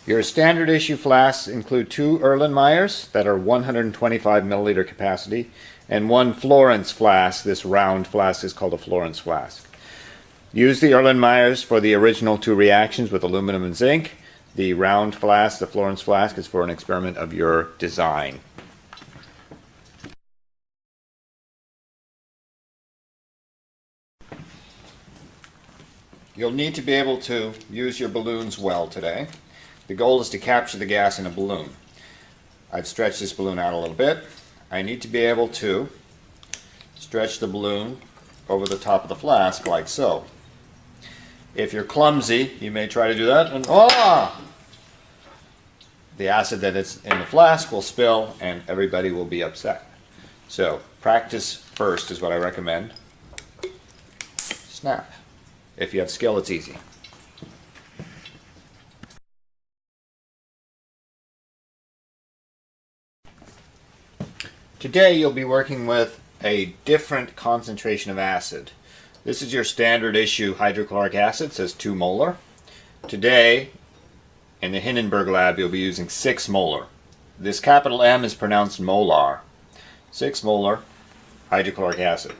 Your standard issue flasks include 2 Erlenmeyers that are 125 milliliter capacity and 1 Florence flask. This round flask is called a Florence flask. Use the Erlenmeyers for the original 2 reactions with aluminum and zinc. The round flask, the Florence flask, is for an experiment of your design. You'll need to be able to use your balloons well today. The goal is to capture the gas in a balloon. I've stretched this balloon out a little bit. I need to be able to stretch the balloon over the top of the flask like so. If you're clumsy, you may try to do that and the acid that is in the flask will spill and everybody will be upset. So practice first is what I recommend. Snap. If you have skill, it's easy. Today you'll be working with a different concentration of acid. This is your standard issue hydrochloric acid, says 2 molar. Today, in the Hindenburg lab, you'll be using 6 molar. This capital M is pronounced molar. 6 molar hydrochloric acid.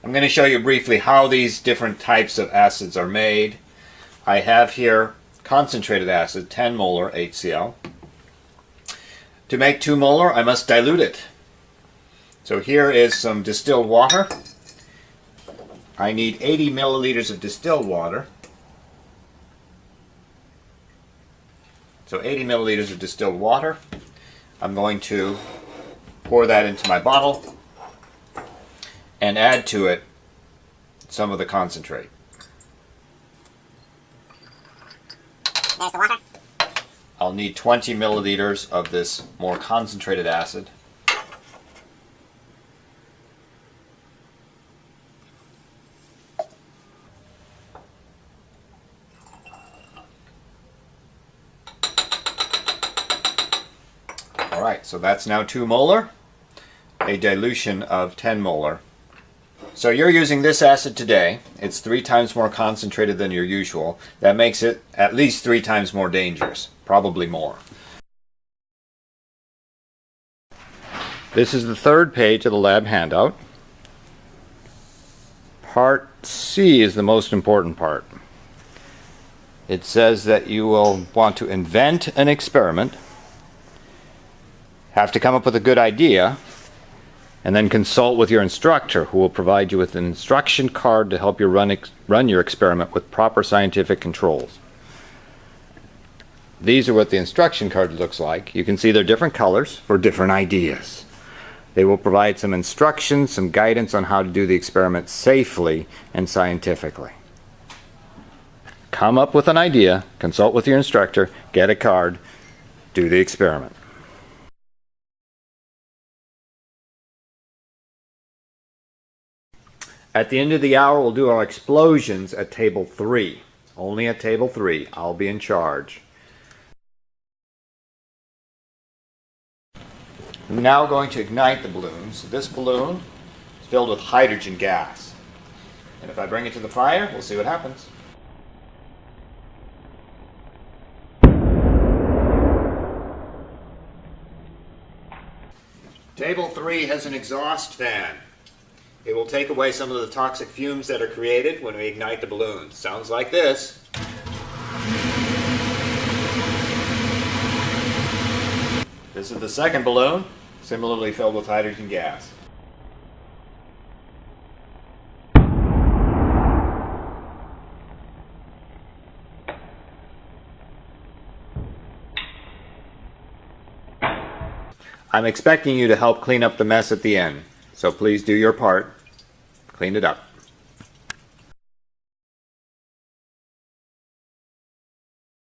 I'm going to show you briefly how these different types of acids are made. I have here concentrated acid, 10 molar HCl. To make 2 molar, I must dilute it. So here is some distilled water. I need 80 milliliters of distilled water. So 80 milliliters of distilled water. I'm going to pour that into my bottle and add to it some of the concentrate. There's the water. I'll need 20 milliliters of this more concentrated acid. Alright, so that's now 2 molar, a dilution of 10 molar. So you're using this acid today. It's 3 times more concentrated than your usual. That makes it at least 3 times more dangerous, probably more. This is the 3rd page of the lab handout. Part C is the most important part. It says that you will want to invent an experiment, have to come up with a good idea, and then consult with your instructor, who will provide you with an instruction card to help you run your experiment with proper scientific controls. These are what the instruction card looks like. You can see they're different colors for different ideas. They will provide some instructions, some guidance on how to do the experiment safely and scientifically. Come up with an idea, consult with your instructor, get a card, do the experiment. At the end of the hour, we'll do our explosions at table 3. Only at table 3. I'll be in charge. I'm now going to ignite the balloons. This balloon is filled with hydrogen gas. And if I bring it to the fire, we'll see what happens. Table 3 has an exhaust fan. It will take away some of the toxic fumes that are created when we ignite the balloons. Sounds like this. This is the second balloon, similarly filled with hydrogen gas. I'm expecting you to help clean up the mess at the end. So please do your part. Clean it up.